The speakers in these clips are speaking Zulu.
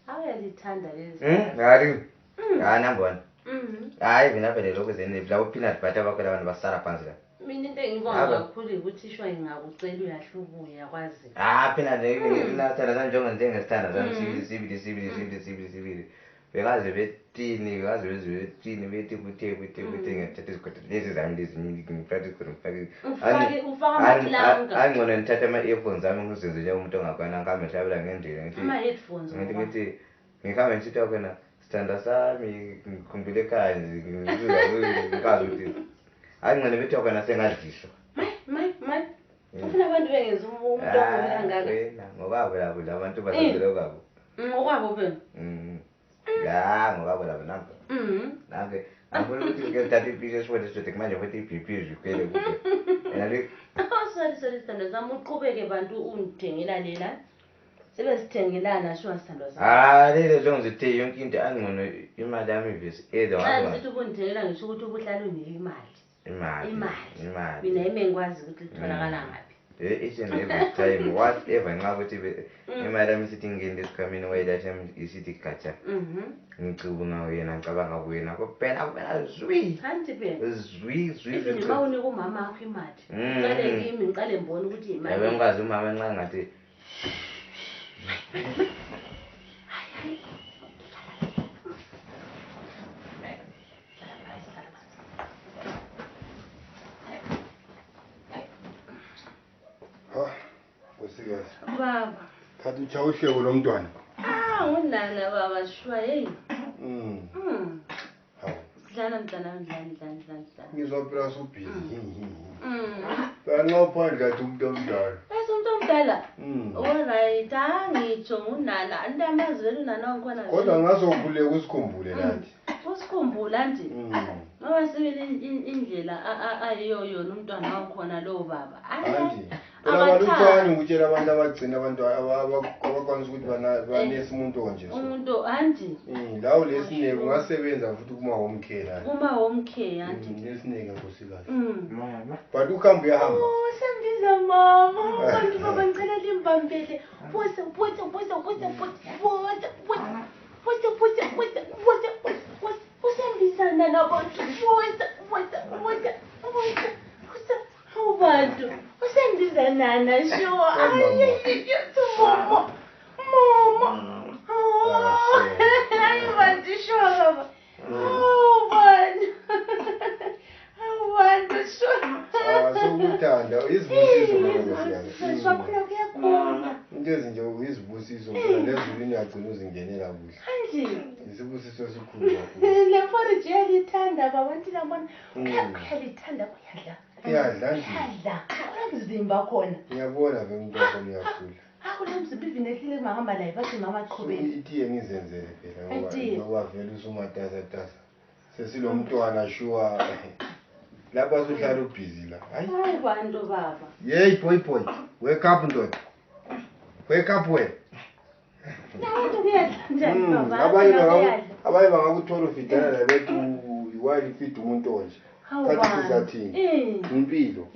Awuyalithanda lezi. Ngari. Number 1. Hayi mina phela lokho zeni la peanut butter bakho labantu basara phansi la. Mina into engibonga kakhulu ukuthi ishwa ingakucela uyahluka uyakwazi. Peanut nginathanda njengesithanda sami sibili. Bekaze betini bethi kuthe ngathatha isikhathi lezi zami lezi ngifake ufaka amaplanga. Angcono nithatha ama-earphones zami ngizenze njengomuntu ongakwana ngikhambe ngihlabela ngendlela ama-headphones ngithi ngikhambe ngitshitha khona sithanda sami ngikhumbule ekhaya ngikazi ukuthi angcono bethi khona sengadlishwa mayi ufuna abantu bengenza umuntu ongakangaka ngokwabo labo labantu basazele kwabo ngokwabo phela ngokwabo labo nanke angifuna ukuthi ngithathe ipisha esifone sizothi manje futhi i-BP zikwele kuphela sorry sithando sami uqhubeke bantu ungithengela lela sebesithengelana shuwa sithando sami lele zongizithe yonke into angcono imali yami ivesi sithi ubundithengela ngisho ukuthi ubuhlala unika imali mina ime ngikwazi ukuthi litholakala ngaphi each and every time whatever nxa ukuthi imali yami isithi ngene esikhwameni wayilasha isithi gatsha ngicubunga wena ngicabanga wena kuphela zwi noma unika umama akho imali ngicale kimi ngicale mbona ukuthi imali ngikwazi umama nxa ngathi baba thatha uhleko lomntwana ngunana baba shwa hey dlala mntana dlala ngizwa phela subhizi nxa uphandle kathi umuntu omdala umuntu omdala alright ngitsho ngunana antamazela unana wangikhona kodwa ngazokhuleka usikhumbule nathi usikhumbula nje ngoba sibili indlela ayiyo yona umntwana wakhona lo baba anti abaluthani ukutshela abantu abagcina abantu abakwanisa ukuthi banesi umuntu onje umuntu anti lawo lesineke ungasebenza futhi kuma-home care anti lesineke nkosikazi but ukuhamba uyahamba sendiza mama abantu baba ngicela limbambele usembisana nabantu abantu usembizanana sure bantu sure baba bantu sure sokuthanda izibusiso sakhula kuyakhona into ezinje izibusiso nezulwini yagcina uzingenela kuhle anti isibusiso esikhulu kakhulu le forage yalithanda baba nti labona uyalithanda iyadla mzimba khona ngiyabona bemuntu wakho uyakhula akulamzimba ivini ehlile kungahamba layo bathi mama aqhubele itiye ngizenzele phela ngoba vele usumatasatasa sesilo mntwana shuwa lapha suhlala ubhizi la hayi bantu baba yeyi boy wake up ndoda wake up wena abanye bangakuthola ufidana labethi iwali ifida umuntu onje kanti kuzathini impilo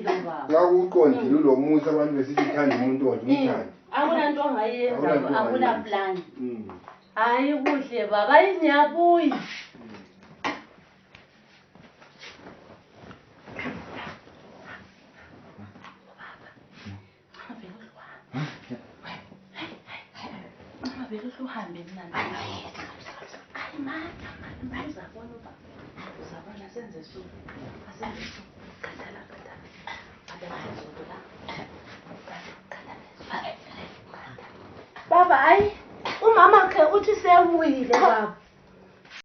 baba ngakuqondile ulo musa abantu besithi thanda umuntu onje umthandi akunanto ongayenza akula plan hayi kuhle baba ngiyabuya vele uhambe mnandi hayi mama uzabona senze so kathala baba hayi umama ke uthi sebuyile baba